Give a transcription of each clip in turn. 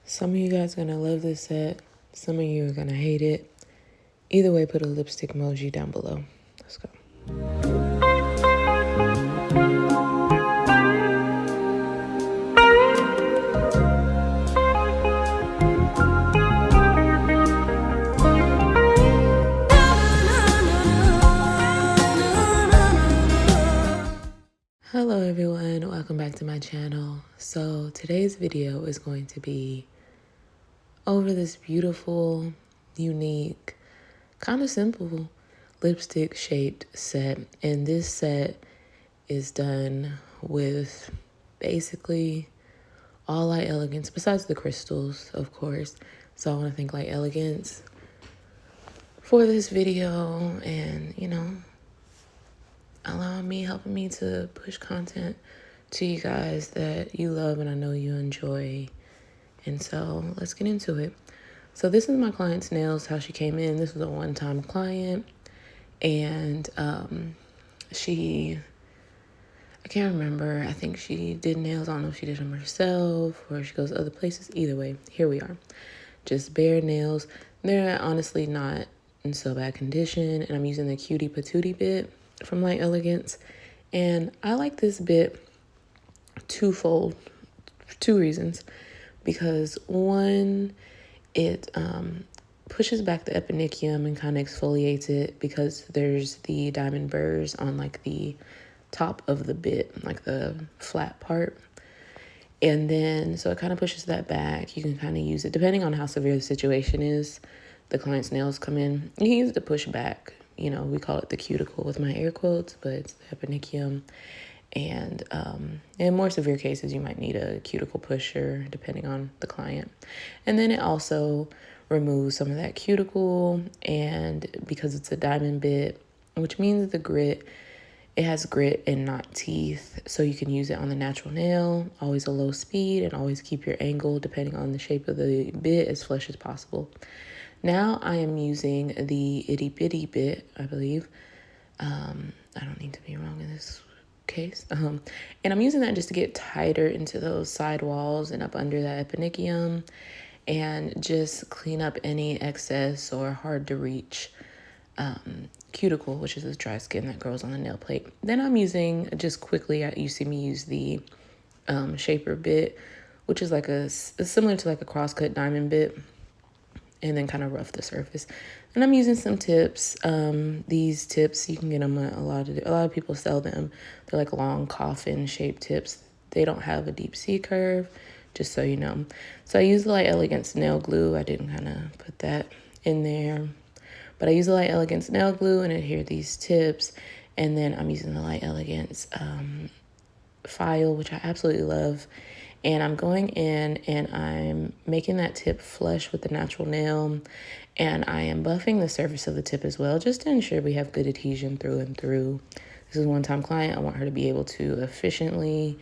Some of you guys are going to love this set. Some of you are going to hate it. Either way, put a lipstick emoji down below. Let's go. Hello everyone, welcome back to my channel. So today's video is going to be over this beautiful, unique, kind of simple lipstick shaped set. And this set is done with basically all Light Elegance, besides the crystals, of course. So I want to thank Light Elegance for this video and, helping me to push content to you guys that you love and I know you enjoy. And so let's get into it. So this is my client's nails, how she came in. This was a one-time client. And I can't remember. I think she did nails. I don't know if she did them herself or she goes other places. Either way, here we are. Just bare nails. They're honestly not in so bad condition. And I'm using the Cutie Patootie bit from Light Elegance. And I like this bit twofold for two reasons. Because one, it pushes back the eponychium and kind of exfoliates it because there's the diamond burrs on like the top of the bit, like the flat part. And then, so it kind of pushes that back. You can kind of use it depending on how severe the situation is. The client's nails come in. You can use it to push back. We call it the cuticle with my air quotes, but it's the eponychium. And in more severe cases, you might need a cuticle pusher depending on the client. And then it also removes some of that cuticle, and because it's a diamond bit, which means the grit, it has grit and not teeth, so you can use it on the natural nail, always a low speed, and always keep your angle depending on the shape of the bit as flush as possible. Now I am using the itty bitty bit, I believe. I don't need to be wrong in this case. And I'm using that just to get tighter into those side walls and up under that eponychium and just clean up any excess or hard to reach cuticle, which is the dry skin that grows on the nail plate. Then I'm using, just quickly, you see me use the shaper bit, which is like similar to like a crosscut diamond bit, and then kind of rough the surface. And I'm using some tips. These tips, you can get them at a lot of people sell them. They're like long coffin shaped tips. They don't have a deep C curve, just so you know. So I use the Light Elegance nail glue. I didn't kind of put that in there, but I use the Light Elegance nail glue and adhere these tips. And then I'm using the Light Elegance file, which I absolutely love. And I'm going in and I'm making that tip flush with the natural nail. And I am buffing the surface of the tip as well, just to ensure we have good adhesion through and through. This is a one-time client. I want her to be able to efficiently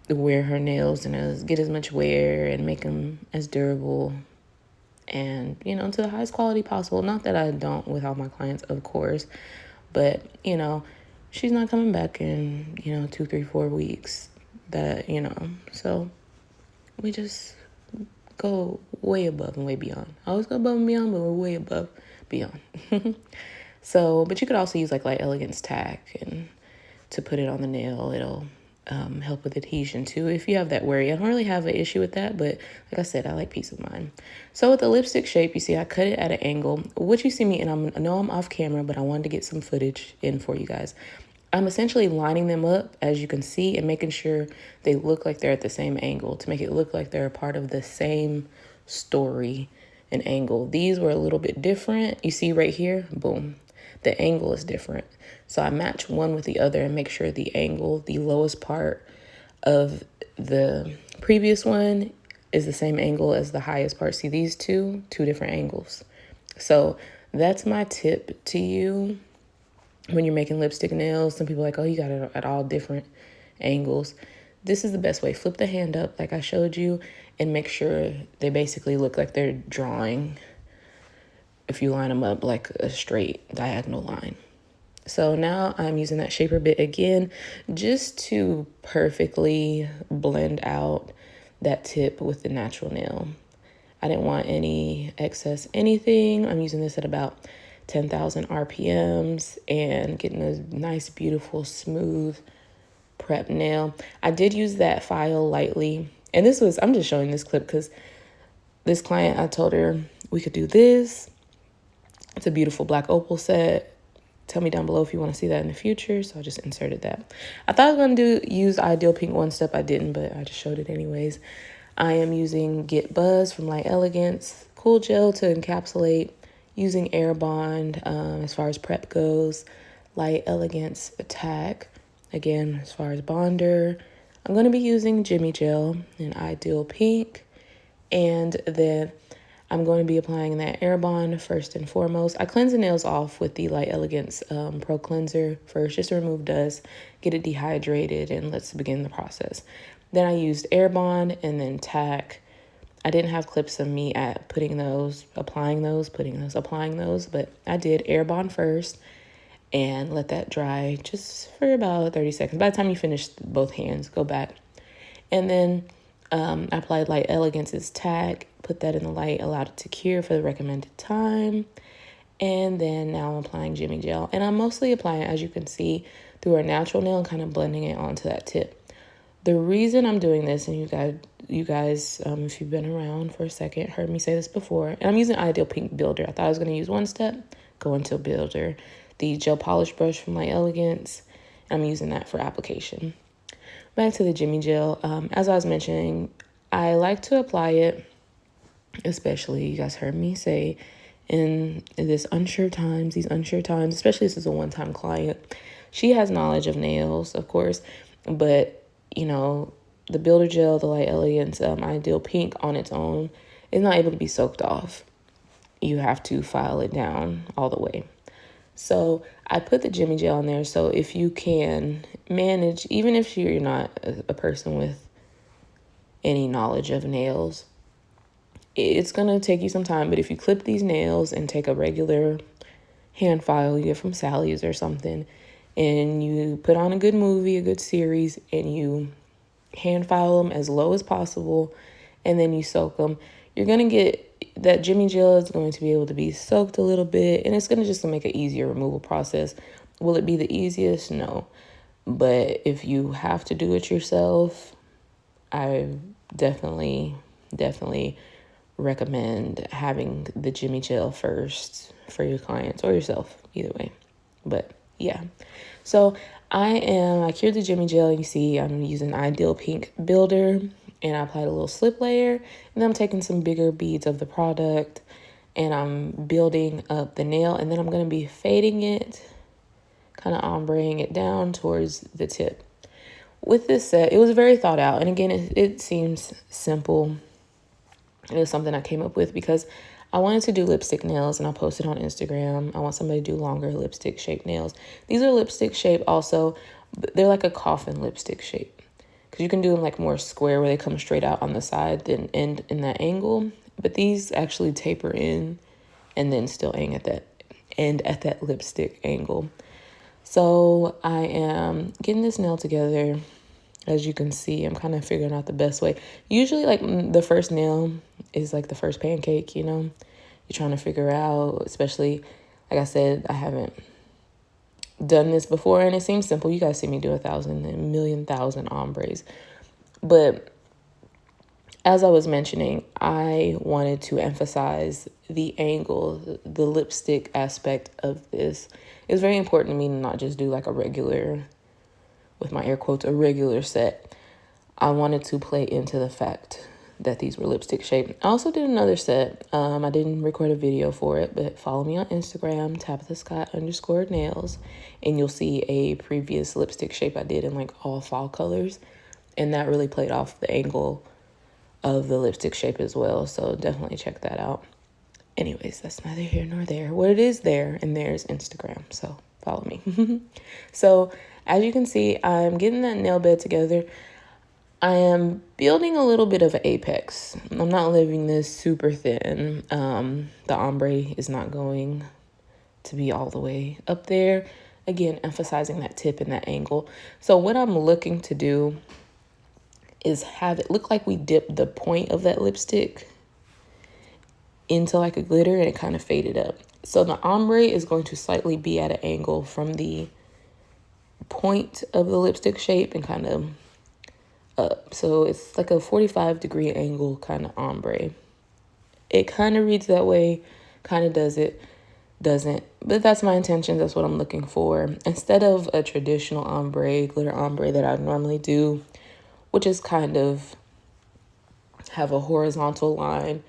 wear her nails and get as much wear and make them as durable and, to the highest quality possible. Not that I don't with all my clients, of course, but, she's not coming back in, 2, 3, 4 weeks. So we just go way above and way beyond. I always go above and beyond, but we're way above beyond. But you could also use like Light Elegance tack and to put it on the nail. It'll help with adhesion too if you have that worry. I don't really have an issue with that, but like I said, I like peace of mind. So with the lipstick shape, you see I cut it at an angle. What you see me, and I know I'm off camera, but I wanted to get some footage in for you guys. I'm essentially lining them up, as you can see, and making sure they look like they're at the same angle to make it look like they're a part of the same story and angle. These were a little bit different. You see right here, boom, the angle is different. So I match one with the other and make sure the angle, the lowest part of the previous one is the same angle as the highest part. See these two different angles. So that's my tip to you. When you're making lipstick nails, some people are like, oh, you got it at all different angles. This is the best way. Flip the hand up like I showed you and make sure they basically look like they're drawing if you line them up like a straight diagonal line. So now I'm using that shaper bit again just to perfectly blend out that tip with the natural nail. I didn't want any excess anything. I'm using this at about 10,000 RPMs and getting a nice, beautiful, smooth prep nail. I did use that file lightly. And I'm just showing this clip because this client, I told her we could do this. It's a beautiful black opal set. Tell me down below if you want to see that in the future. So I just inserted that. I thought I was going to use Ideal Pink One Step. I didn't, but I just showed it anyways. I am using Get Buzz from Light Elegance Cool Gel to encapsulate, using Air Bond as far as prep goes. Light Elegance Attack, again, as far as bonder. I'm going to be using Jimmy Gel in Ideal Pink. And then I'm going to be applying that Air Bond first and foremost. I cleanse the nails off with the Light Elegance Pro Cleanser first, just to remove dust, get it dehydrated, and let's begin the process. Then I used Air Bond and then tack. I didn't have clips of me at applying those, but I did Air Bond first and let that dry just for about 30 seconds. By the time you finish both hands, go back. And then I applied Light Elegance's tack, put that in the light, allowed it to cure for the recommended time. And then now I'm applying Jimmy Gel. And I'm mostly applying, as you can see, through a natural nail and kind of blending it onto that tip. The reason I'm doing this, and you guys, if you've been around for a second, heard me say this before, and I'm using Ideal Pink Builder. I thought I was going to use One Step, go into Builder. The gel polish brush from Light Elegance, I'm using that for application. Back to the Jimmy Gel. As I was mentioning, I like to apply it, especially, you guys heard me say, in these unsure times, especially this is a one-time client. She has knowledge of nails, of course, but the Builder Gel, the Light Elegance Ideal Pink on its own is not able to be soaked off. You have to file it down all the way. So I put the Jimmy Gel in there. So if you can manage, even if you're not a person with any knowledge of nails, it's going to take you some time. But if you clip these nails and take a regular hand file you get from Sally's or something, and you put on a good movie, a good series, and you hand file them as low as possible, and then you soak them, you're going to get that Jimmy Gel is going to be able to be soaked a little bit, and it's going to just make an easier removal process. Will it be the easiest? No. But if you have to do it yourself, I definitely recommend having the Jimmy Gel first for your clients or yourself, either way. But yeah, so I cured the Jimmy Gel. You see I'm using Ideal Pink Builder, and I applied a little slip layer, and then I'm taking some bigger beads of the product and I'm building up the nail, and then I'm going to be fading it, kind of ombreing it down towards the tip. With this set, it was very thought out, and again, it seems simple. It was something I came up with because I wanted to do lipstick nails, and I posted on Instagram. I want somebody to do longer lipstick shape nails. These are lipstick shape also. They're like a coffin lipstick shape, because you can do them like more square where they come straight out on the side than end in that angle. But these actually taper in and then still end at that lipstick angle. So I am getting this nail together. As you can see, I'm kind of figuring out the best way. Usually, like, the first nail is like the first pancake, You're trying to figure out, especially, like I said, I haven't done this before, and it seems simple. You guys see me do 1,000,000,000 ombres. But as I was mentioning, I wanted to emphasize the angle, the lipstick aspect of this. It's very important to me to not just do like a regular, with my air quotes, a regular set. I wanted to play into the fact that these were lipstick shaped. I also did another set. I didn't record a video for it, but follow me on Instagram, tabithascott_nails, and you'll see a previous lipstick shape I did in like all fall colors. And that really played off the angle of the lipstick shape as well. So definitely check that out. Anyways, that's neither here nor there. What it is there, and there's Instagram. So follow me. So as you can see, I'm getting that nail bed together. I am building a little bit of an apex. I'm not leaving this super thin. The ombre is not going to be all the way up there. Again, emphasizing that tip and that angle. So what I'm looking to do is have it look like we dipped the point of that lipstick into like a glitter and it kind of faded up. So the ombre is going to slightly be at an angle from the point of the lipstick shape and kind of up. So it's like a 45-degree angle kind of ombre. It kind of reads that way, kind of doesn't. But that's my intention. That's what I'm looking for. Instead of a traditional ombre, glitter ombre that I normally do, which is kind of have a horizontal line,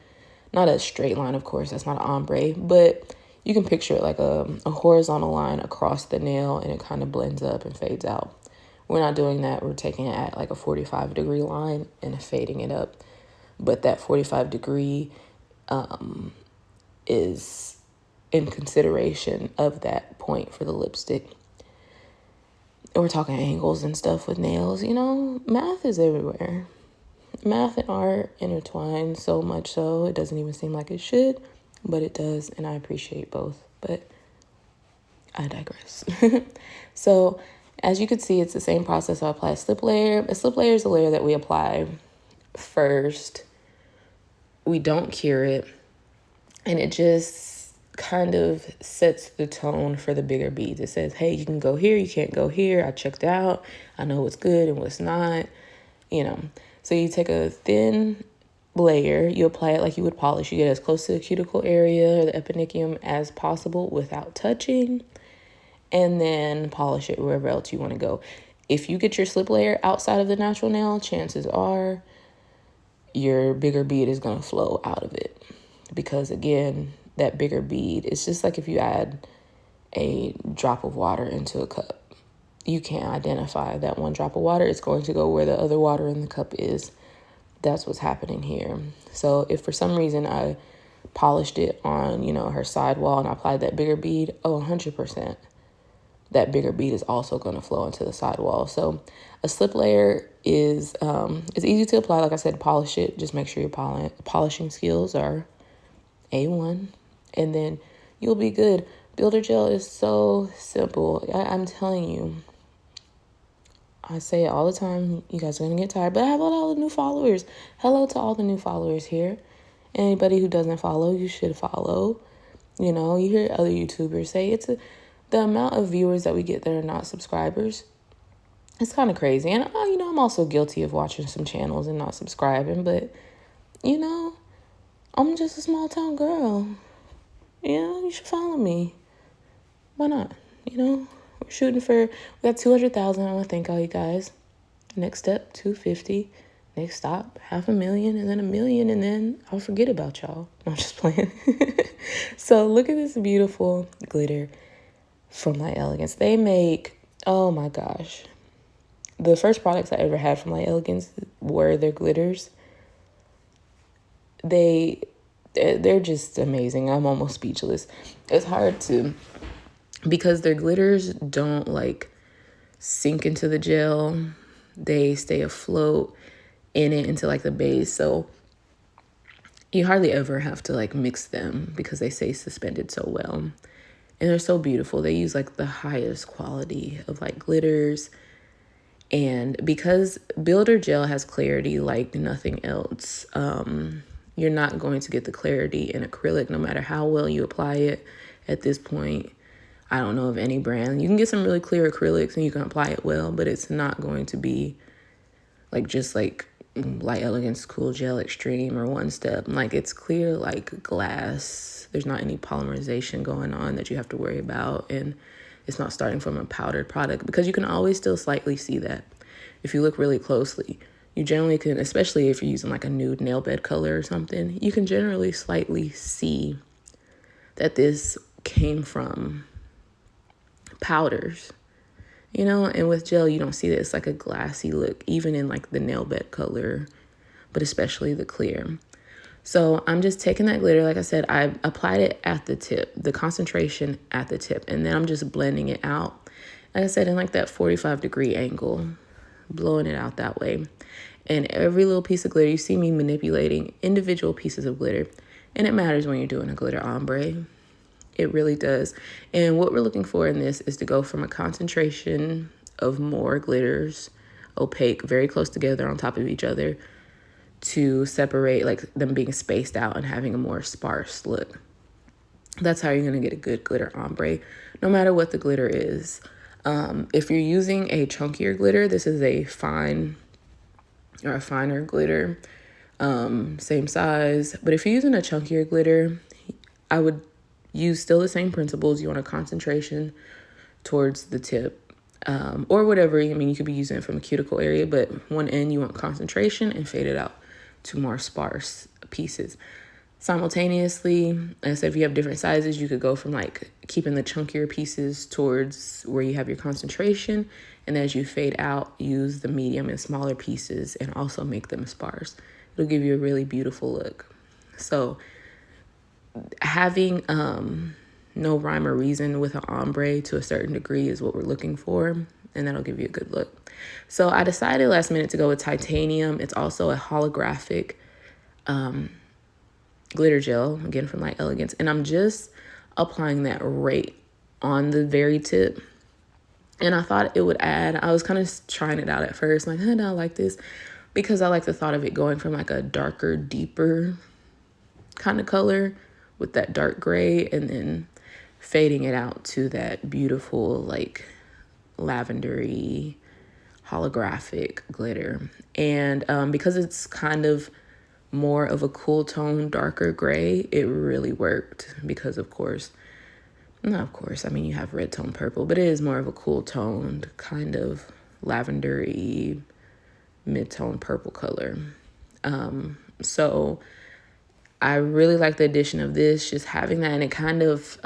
not a straight line, of course, that's not an ombre, but you can picture it like a horizontal line across the nail and it kind of blends up and fades out. We're not doing that. We're taking it at like a 45-degree line and fading it up. But that 45-degree is in consideration of that point for the lipstick. And we're talking angles and stuff with nails. You know, math is everywhere. Math and art intertwine so much so it doesn't even seem like it should, but it does, and I appreciate both. But I digress. So as you can see, it's the same process. I apply a slip layer. A slip layer is a layer that we apply first. We don't cure it, and it just kind of sets the tone for the bigger beads. It says, hey, you can go here, you can't go here. I checked out. I know what's good and what's not, you know. So you take a thin layer, you apply it like you would polish. You get as close to the cuticle area or the eponychium as possible without touching, and then polish it wherever else you want to go. If you get your slip layer outside of the natural nail, chances are your bigger bead is going to flow out of it. Because again, that bigger bead, it's just like if you add a drop of water into a cup. You can't identify that one drop of water. It's going to go where the other water in the cup is. That's what's happening here. So if for some reason I polished it on, you know, her sidewall and I applied that bigger bead, 100%, that bigger bead is also going to flow into the sidewall. So a slip layer is it's easy to apply. Like I said, polish it. Just make sure your polishing skills are A1, and then you'll be good. Builder gel is so simple. I'm telling you. I say it all the time. You guys are going to get tired. But I have all the new followers. Hello to all the new followers here. Anybody who doesn't follow, you should follow. You know, you hear other YouTubers say the amount of viewers that we get that are not subscribers. It's kind of crazy. And, you know, I'm also guilty of watching some channels and not subscribing. But, you know, I'm just a small town girl. You know, you should follow me. Why not? You know? We're shooting we got 200,000. I want to thank all you guys. Next step, 250. Next stop, 500,000, and then 1 million, and then I'll forget about y'all. No, I'm just playing. So look at this beautiful glitter from Light Elegance. They make, oh my gosh. The first products I ever had from Light Elegance were their glitters. They're just amazing. I'm almost speechless. It's hard to... because their glitters don't like sink into the gel. They stay afloat in it into like the base. So you hardly ever have to like mix them because they stay suspended so well. And they're so beautiful. They use like the highest quality of like glitters. And because Builder Gel has clarity like nothing else, you're not going to get the clarity in acrylic no matter how well you apply it at this point. I don't know of any brand. You can get some really clear acrylics and you can apply it well, but it's not going to be like just like Light Elegance Cool Gel Extreme or One Step. Like it's clear like glass. There's not any polymerization going on that you have to worry about. And it's not starting from a powdered product because you can always still slightly see that. If you look really closely, you generally can, especially if you're using like a nude nail bed color or something, you can generally slightly see that this came from powders, you know. And with gel you don't see that. It's like a glassy look even in like the nail bed color, but especially the clear. So I'm just taking that glitter, like I said, I applied it at the tip, the concentration at the tip, and then I'm just blending it out, like I said, in like that 45-degree angle, blowing it out that way. And every little piece of glitter, you see me manipulating individual pieces of glitter, and it matters when you're doing a glitter ombre. It really does. And what we're looking for in this is to go from a concentration of more glitters opaque, very close together on top of each other to separate, like them being spaced out and having a more sparse look. That's how you're going to get a good glitter ombre, no matter what the glitter is. If you're using a chunkier glitter, this is a fine or a finer glitter, same size. But if you're using a chunkier glitter, I would use still the same principles. You want a concentration towards the tip, or whatever. I mean, you could be using it from a cuticle area, but one end you want concentration and fade it out to more sparse pieces. Simultaneously, like I said, if you have different sizes, you could go from like keeping the chunkier pieces towards where you have your concentration, and as you fade out, use the medium and smaller pieces and also make them sparse. It'll give you a really beautiful look. So having no rhyme or reason with an ombre to a certain degree is what we're looking for, and that'll give you a good look. So I decided last minute to go with titanium. It's also a holographic glitter gel, again from like Elegance, and I'm just applying that right on the very tip. And I thought it would add, I was kind of trying it out at first, like, I don't like this, because I like the thought of it going from like a darker, deeper kind of color with that dark gray, and then fading it out to that beautiful like lavendery holographic glitter. And because it's kind of more of a cool tone, darker gray, it really worked, because of course, not of course, I mean, you have red tone purple, but it is more of a cool toned kind of lavendery mid-tone purple color. So I really like the addition of this, just having that, and it kind of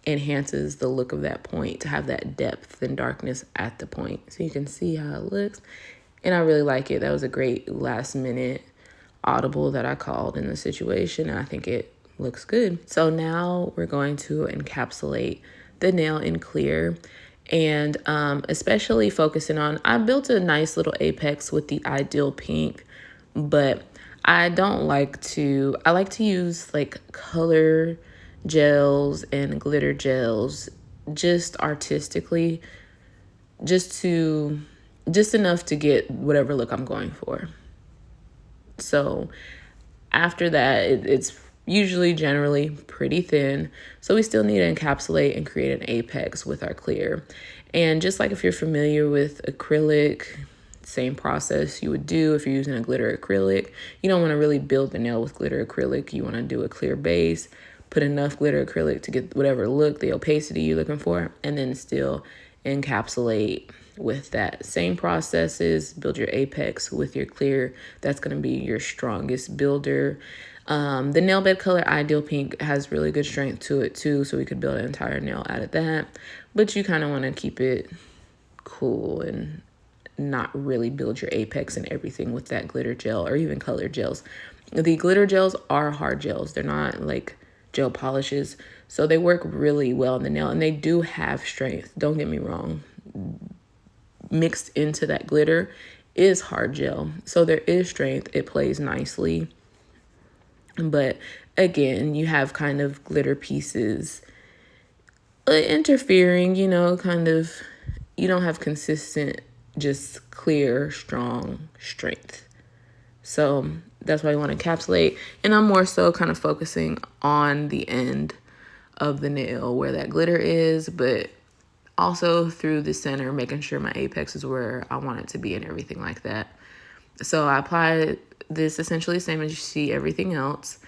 enhances the look of that point to have that depth and darkness at the point. So you can see how it looks, and I really like it. That was a great last minute audible that I called in the situation, and I think it looks good. So now we're going to encapsulate the nail in clear, and especially focusing on, I built a nice little apex with the Ideal Pink, but I like to use like color gels and glitter gels just artistically, just enough to get whatever look I'm going for. So after that, it's usually generally pretty thin. So we still need to encapsulate and create an apex with our clear. And just like if you're familiar with acrylic, same process you would do if you're using a glitter acrylic. You don't want to really build the nail with glitter acrylic. You want to do a clear base, put enough glitter acrylic to get whatever look, the opacity you're looking for, and then still encapsulate with that same processes. Build your apex with your clear. That's going to be your strongest builder. The nail bed color Ideal Pink has really good strength to it too, so we could build an entire nail out of that. But you kind of want to keep it cool and not really build your apex and everything with that glitter gel or even color gels. The glitter gels are hard gels. They're not like gel polishes, so they work really well in the nail, and they do have strength. Don't get me wrong. Mixed into that glitter is hard gel, so there is strength. It plays nicely, but again, you have kind of glitter pieces interfering, kind of, you don't have consistent, just clear, strong strength. So that's why you want to encapsulate. And I'm more so kind of focusing on the end of the nail where that glitter is, but also through the center, making sure my apex is where I want it to be and everything like that. So I apply this essentially the same as you see everything else.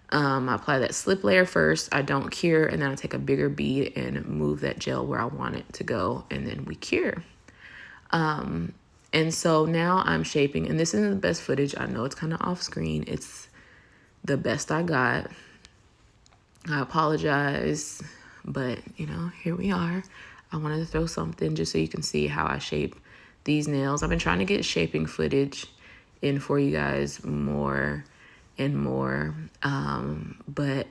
I apply that slip layer first. I don't cure, and then I take a bigger bead and move that gel where I want it to go, and then we cure. And so now I'm shaping, and this isn't the best footage. I know it's kind of off screen. It's the best I got. I apologize, but here we are. I wanted to throw something just so you can see how I shape these nails. I've been trying to get shaping footage in for you guys more and more, but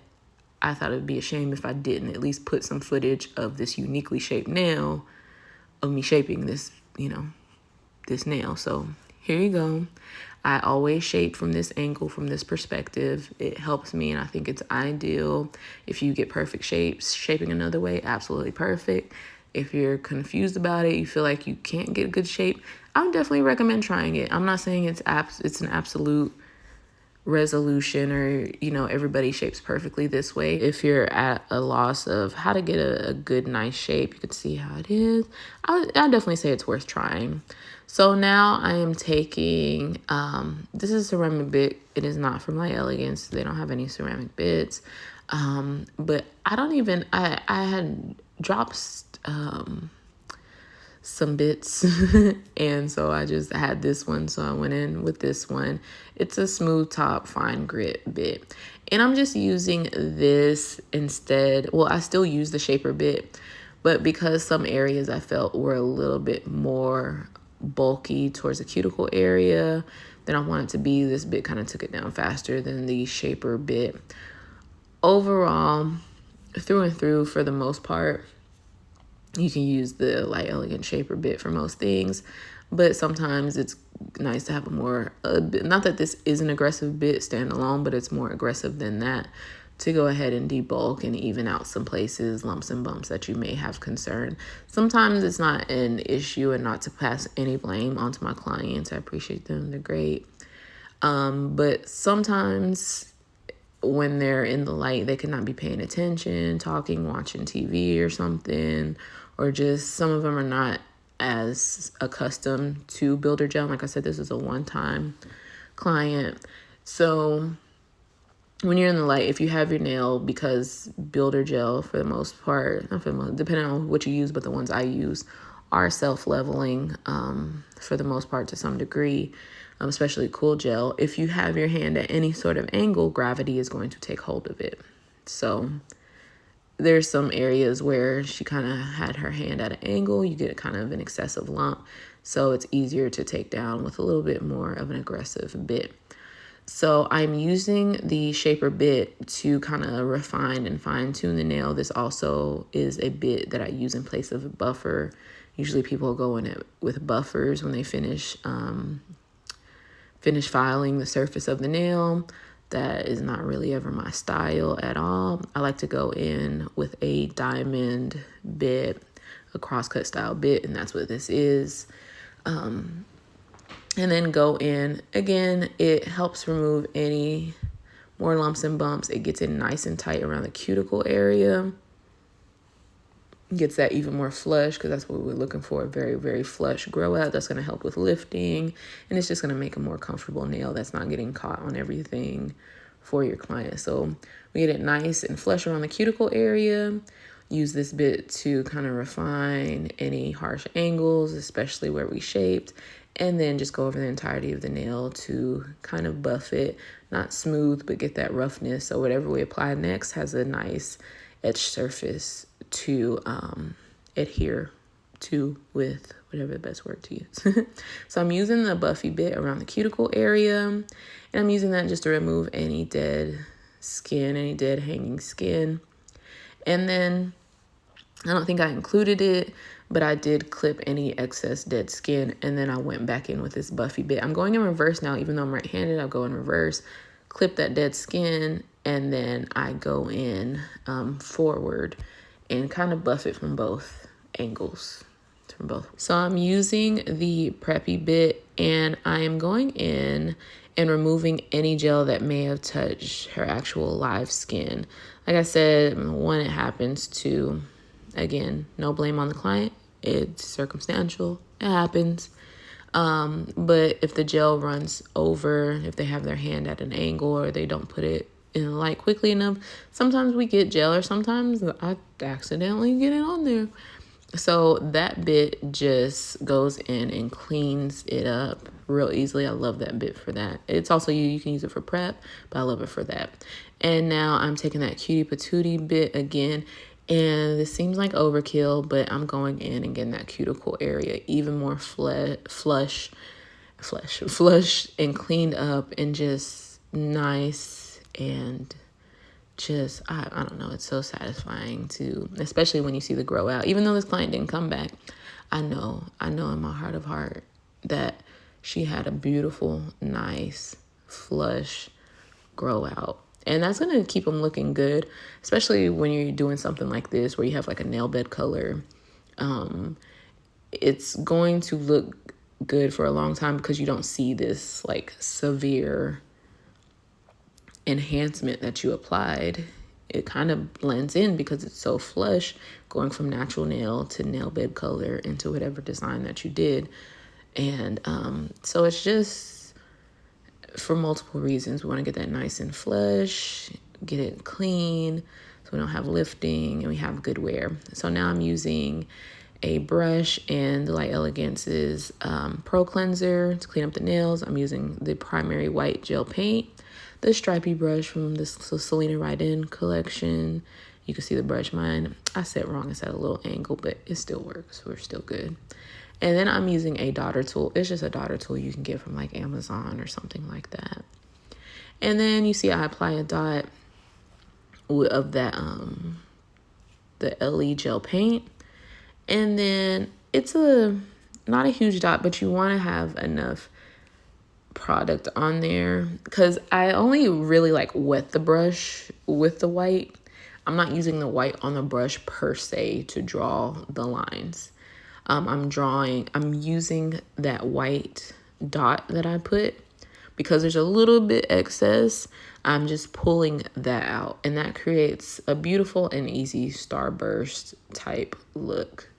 I thought it would be a shame if I didn't at least put some footage of this uniquely shaped nail, of me shaping this, this nail. So here you go. I always shape from this angle, from this perspective. It helps me, and I think it's ideal. If you get perfect shapes, shaping another way, absolutely perfect. If you're confused about it, you feel like you can't get a good shape, I would definitely recommend trying it. I'm not saying it's an absolute resolution or, you know, everybody shapes perfectly this way. If you're at a loss of how to get a good, nice shape, you can see how it is. I'd definitely say it's worth trying. So now I am taking, this is a ceramic bit. It is not from Elegance. They don't have any ceramic bits. But I had dropped, some bits and so I just had this one, so I went in with this one. It's a smooth top fine grit bit, and I'm just using this instead. Well, I still use the shaper bit, but because some areas I felt were a little bit more bulky towards the cuticle area than I want it to be, this bit kind of took it down faster than the shaper bit. Overall, through and through, for the most part, you can use the light elegant shaper bit for most things, but sometimes it's nice to have not that this is an aggressive bit standalone, but it's more aggressive than that, to go ahead and debulk and even out some places, lumps and bumps that you may have concern. Sometimes it's not an issue, and not to pass any blame onto my clients. I appreciate them. They're great. But sometimes when they're in the light, they could not be paying attention, talking, watching TV or something, or just some of them are not as accustomed to builder gel. Like I said, this is a one-time client. So when you're in the light, if you have your nail, because builder gel for the most part, not for the most, depending on what you use, but the ones I use are self-leveling for the most part to some degree, especially cool gel. If you have your hand at any sort of angle, gravity is going to take hold of it. So there's some areas where she kind of had her hand at an angle. You get kind of an excessive lump. So it's easier to take down with a little bit more of an aggressive bit. So I'm using the shaper bit to kind of refine and fine tune the nail. This also is a bit that I use in place of a buffer. Usually people go in it with buffers when they finish filing the surface of the nail. That is not really ever my style at all. I like to go in with a diamond bit, a crosscut style bit, and that's what this is. And then go in. Again, it helps remove any more lumps and bumps. It gets it nice and tight around the cuticle area. Gets that even more flush, because that's what we're looking for, a very, very flush grow out. That's going to help with lifting, and it's just going to make a more comfortable nail that's not getting caught on everything for your client. So we get it nice and flush around the cuticle area. Use this bit to kind of refine any harsh angles, especially where we shaped, and then just go over the entirety of the nail to kind of buff it, not smooth, but get that roughness. So whatever we apply next has a nice etched surface to adhere to, with whatever the best word to use. So I'm using the buffy bit around the cuticle area, and I'm using that just to remove any dead skin, any dead hanging skin. And then I don't think I included it, but I did clip any excess dead skin, and then I went back in with this buffy bit. I'm going in reverse now. Even though I'm right-handed, I'll go in reverse, clip that dead skin, and then I go in forward and kind of buff it from both angles. So I'm using the preppy bit, and I am going in and removing any gel that may have touched her actual live skin. Like I said, when it happens to, again, no blame on the client. It's circumstantial. It happens. But if the gel runs over, if they have their hand at an angle or they don't put it in the light quickly enough, sometimes we get gel, or sometimes I accidentally get it on there. So that bit just goes in and cleans it up real easily. I love that bit for that. It's also, you can use it for prep, but I love it for that. And now I'm taking that cutie patootie bit again, and this seems like overkill, but I'm going in and getting that cuticle area even more flush and cleaned up and just nice, and just, I don't know, it's so satisfying to, especially when you see the grow out. Even though this client didn't come back, I know in my heart of heart that she had a beautiful, nice, flush grow out. And that's going to keep them looking good, especially when you're doing something like this where you have like a nail bed color. It's going to look good for a long time because you don't see this like severe enhancement that you applied. It kind of blends in because it's so flush, going from natural nail to nail bed color into whatever design that you did. And so it's just for multiple reasons. We want to get that nice and flush, get it clean so we don't have lifting and we have good wear. So now I'm using a brush and the Light Elegance's Pro Cleanser to clean up the nails. I'm using the primary white gel paint, the stripy brush from the Selena Ride-In collection. You can see the brush. Mine, I said wrong. It's at a little angle, but it still works. We're still good. And then I'm using a daughter tool. It's just a daughter tool you can get from like Amazon or something like that. And then you see I apply a dot of that, the LE gel paint. And then it's not a huge dot, but you want to have enough product on there because I only really like wet the brush with the white. I'm not using the white on the brush per se to draw the lines. I'm using that white dot that I put because there's a little bit excess. I'm just pulling that out, and that creates a beautiful and easy starburst type look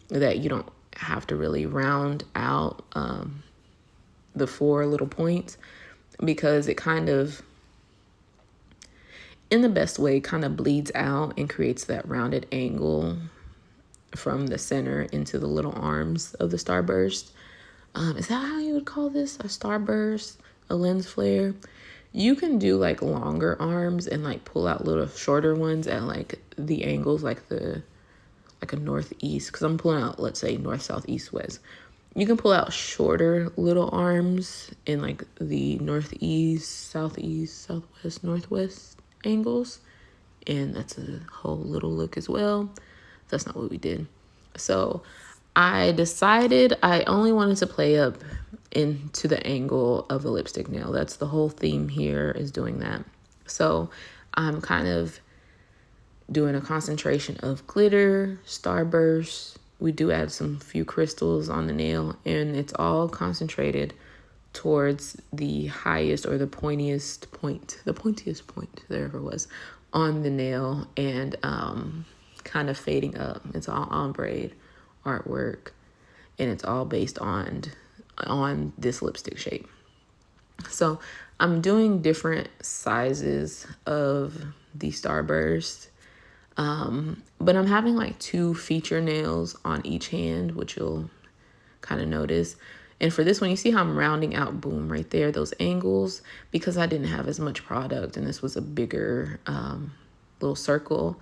that you don't have to really round out the 4 little points, because it kind of, in the best way, kind of bleeds out and creates that rounded angle from the center into the little arms of the starburst. Is that how you would call this? A starburst? A lens flare? You can do like longer arms and like pull out little shorter ones at like the angles, like a northeast, because I'm pulling out, let's say, north, south, east, west. You can pull out shorter little arms in like the northeast, southeast, southwest, northwest angles. And that's a whole little look as well. That's not what we did. So I decided I only wanted to play up into the angle of a lipstick nail. That's the whole theme here, is doing that. So I'm kind of doing a concentration of glitter, starburst. We do add some few crystals on the nail, and it's all concentrated towards the highest or the pointiest point there ever was on the nail, and kind of fading up. It's all ombre artwork, and it's all based on this lipstick shape. So I'm doing different sizes of the starburst, but I'm having like 2 feature nails on each hand, which you'll kind of notice. And for this one, you see how I'm rounding out, boom, right there, those angles, because I didn't have as much product and this was a bigger little circle.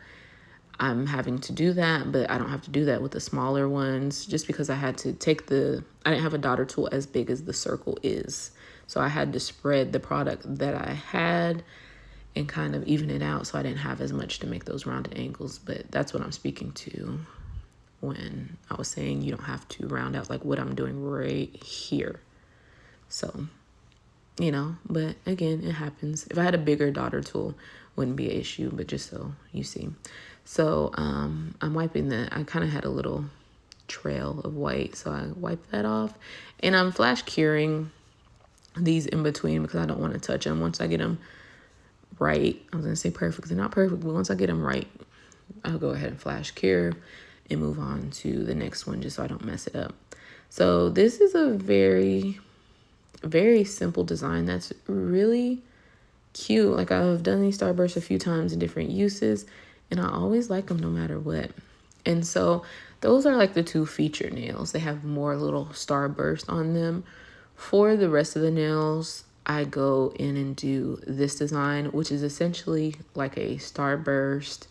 I'm having to do that, but I don't have to do that with the smaller ones, just because I had to I didn't have a daughter tool as big as the circle is. So I had to spread the product that I had and kind of even it out, so I didn't have as much to make those rounded angles. But that's what I'm speaking to when I was saying you don't have to round out, like what I'm doing right here. So, but again, it happens. If I had a bigger daughter tool, wouldn't be an issue, but just so you see. So I'm wiping I kind of had a little trail of white, so I wiped that off. And I'm flash curing these in between because I don't want to touch them. Once I get them right, I was going to say perfect. They're not perfect, but once I get them right, I'll go ahead and flash cure and move on to the next one just so I don't mess it up. So this is a very, very simple design that's really cute. Like, I've done these starbursts a few times in different uses, and I always like them no matter what. And so those are like the 2 feature nails. They have more little starburst on them. For the rest of the nails, I go in and do this design, which is essentially like a starburst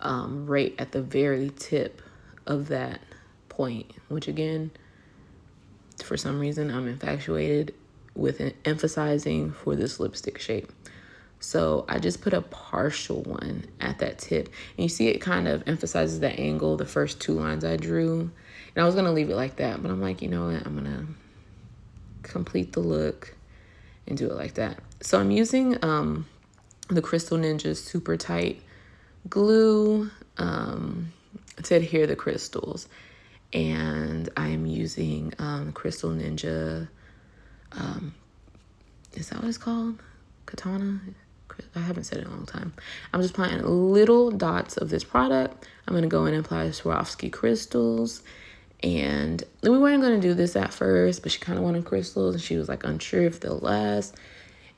right at the very tip of that point, which again, for some reason, I'm infatuated with emphasizing for this lipstick shape. So I just put a partial one at that tip. And you see it kind of emphasizes the angle, the first 2 lines I drew. And I was going to leave it like that, but I'm like, you know what? I'm going to complete the look and do it like that. So I'm using the Crystal Ninja Super Tight glue to adhere the crystals. And I'm using Crystal Ninja. Is that what it's called? Katana? I haven't said it in a long time. I'm just applying little dots of this product. I'm going to go in and apply Swarovski Crystals. And we weren't going to do this at first, but she kind of wanted crystals. And she was like unsure if they'll last.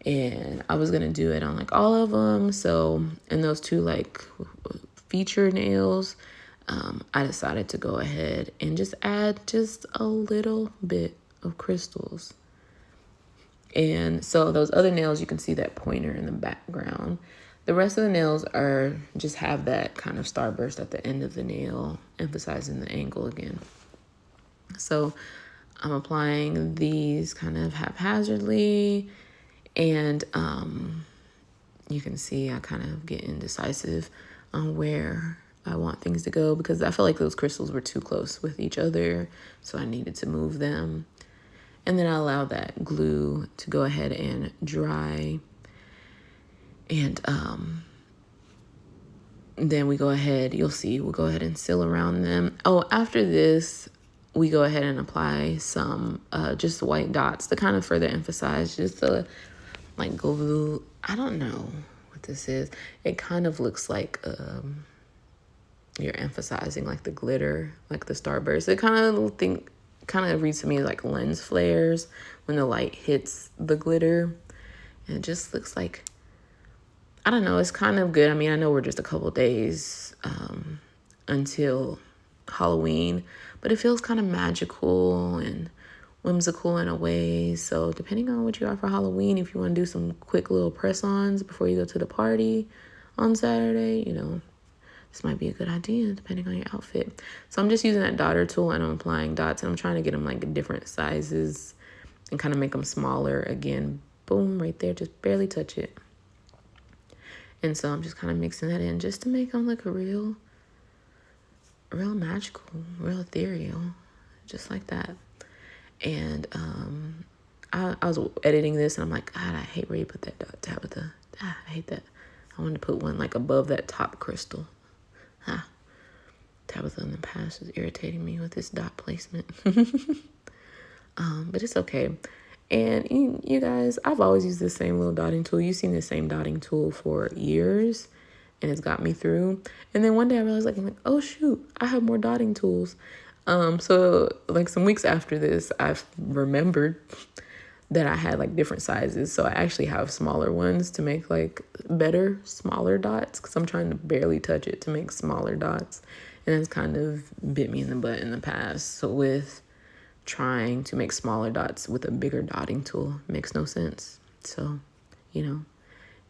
And I was going to do it on like all of them. So in those two like feature nails, I decided to go ahead and just add just a little bit of crystals. And so those other nails, you can see that pointer in the background. The rest of the nails are just have that kind of starburst at the end of the nail, emphasizing the angle again. So I'm applying these kind of haphazardly, and you can see I kind of get indecisive on where I want things to go because I feel like those crystals were too close with each other, so I needed to move them. And then I allow that glue to go ahead and dry. And then we go ahead, you'll see, we'll go ahead and seal around them. Oh, after this, we go ahead and apply some just white dots to kind of further emphasize just the like glue. I don't know what this is. It kind of looks like you're emphasizing like the glitter, like the starburst. It kind of reads to me like lens flares when the light hits the glitter. And it just looks like, I don't know, it's kind of good. I mean, I know we're just a couple days until Halloween, but it feels kind of magical and whimsical in a way. So depending on what you are for Halloween, if you want to do some quick little press-ons before you go to the party on Saturday, you know, this might be a good idea depending on your outfit. So I'm just using that dotter tool and I'm applying dots and I'm trying to get them like different sizes and kind of make them smaller again. Boom, right there, just barely touch it. And so I'm just kind of mixing that in just to make them look real magical, real ethereal, just like that. And I was editing this and I'm like, God, I hate where you put that dot, Tabitha. I hate that. I wanted to put one like above that top crystal. Tabitha in the past is irritating me with this dot placement. But it's okay. And you guys, I've always used the same little dotting tool. You've seen the same dotting tool for years, and it's got me through. And then one day I realized, I'm like, oh shoot, I have more dotting tools. So like some weeks after this, I've remembered that I had like different sizes. So I actually have smaller ones to make like better, smaller dots because I'm trying to barely touch it to make smaller dots. And it's kind of bit me in the butt in the past. So with trying to make smaller dots with a bigger dotting tool makes no sense. So, you know,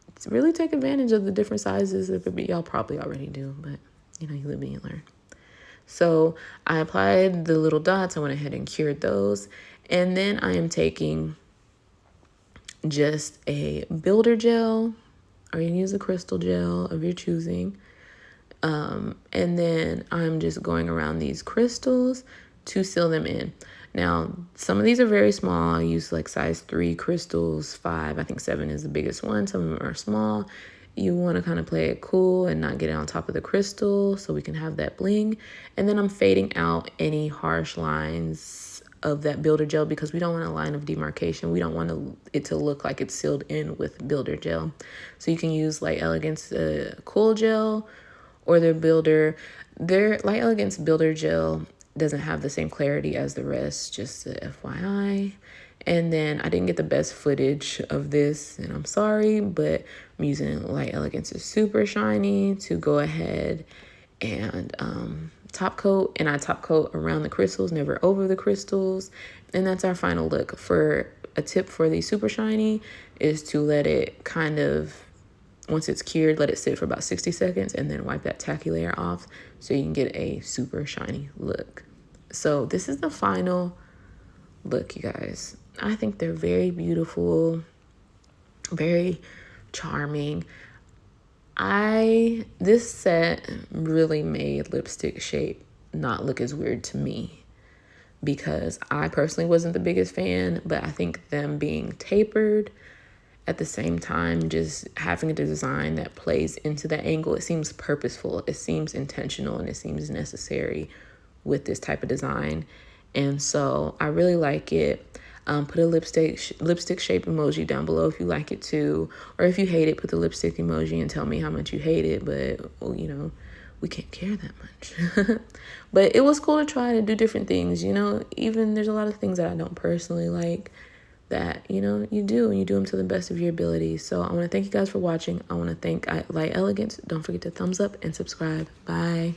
it's really take advantage of the different sizes. Y'all probably already do, but you know, you live and you learn. So I applied the little dots. I went ahead and cured those. And then I am taking just a builder gel, or you can use a crystal gel of your choosing. And then I'm just going around these crystals to seal them in. Now, some of these are very small. I use like size 3 crystals, 5. I think 7 is the biggest one. Some of them are small. You want to kind of play it cool and not get it on top of the crystal so we can have that bling. And then I'm fading out any harsh lines of that builder gel because we don't want a line of demarcation. We don't want it to look like it's sealed in with builder gel. So you can use Light Elegance Cool Gel or their builder. Their Light Elegance Builder Gel doesn't have the same clarity as the rest, just a FYI. And then I didn't get the best footage of this, and I'm sorry, but I'm using Light Elegance's Super Shiny to go ahead and top coat. And I top coat around the crystals, never over the crystals. And that's our final look. For a tip for the Super Shiny is to let it kind of, once it's cured, let it sit for about 60 seconds and then wipe that tacky layer off so you can get a super shiny look. So this is the final look, you guys. I think they're very beautiful, very charming. This set really made lipstick shape not look as weird to me because I personally wasn't the biggest fan, but I think them being tapered at the same time, just having a design that plays into the angle, it seems purposeful, it seems intentional, and it seems necessary with this type of design. And so I really like it. Put a lipstick shape emoji down below if you like it too. Or if you hate it, put the lipstick emoji and tell me how much you hate it. But, well, you know, we can't care that much. But it was cool to try to do different things, you know. Even there's a lot of things that I don't personally like that, you know, you do, and you do them to the best of your ability. So I want to thank you guys for watching. I want to thank Elegance. Don't forget to thumbs up and subscribe. Bye.